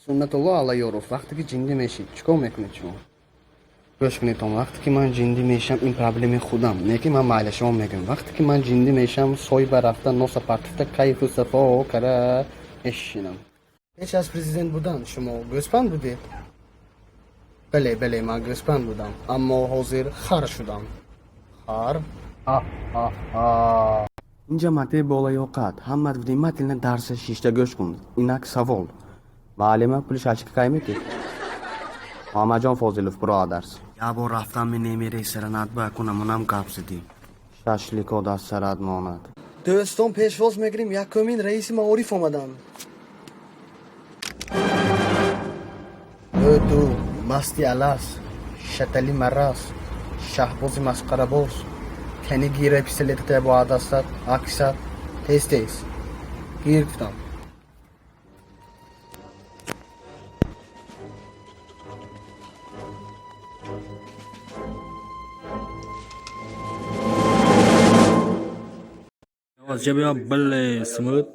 Sunnatullah alayyorov. Vaqti ki jindi meshik. چیکار میکنید شما؟ گوش کنید وقتی که من جندی میشم این پرابلم خودم نه که من مایل شما میگم وقتی که من جندی میشم سوی برافته نو سپارتفته کیف و صفا و کره اشینم هیچ از پرزیدنت بودن شما گوسپند بودید بله من گوسپند بودم اما حاضر خر شدم خر اینجا مته بالای اوقات همه внимательно درس شیشته گوش کن اینک سوال معلمه پولش açık kaymetti محمد جان فاضلوف برادرز یا با رفتم می نمیره سرنت بکنم اونم قبضدیم ششلیکو دست سرد ماند دوستان پیشواز میگیریم یکمین رئیس معارف آمدن دو مستی الاس شتلی مراس شهباز مسخره باز کنی گیره پیسلیت با عدستت اکست تیز گیر گفتم Giờ bây giờ bale smooth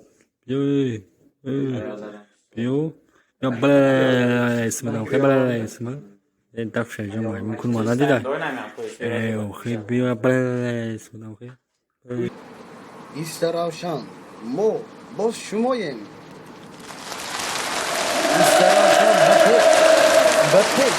biu bale smooth không phải bale smooth nên tập sẽ cho mọi người cùng nói đi đây khi biu bale smooth không phải İsteravşan mo boz şumoyem İsteravşan batı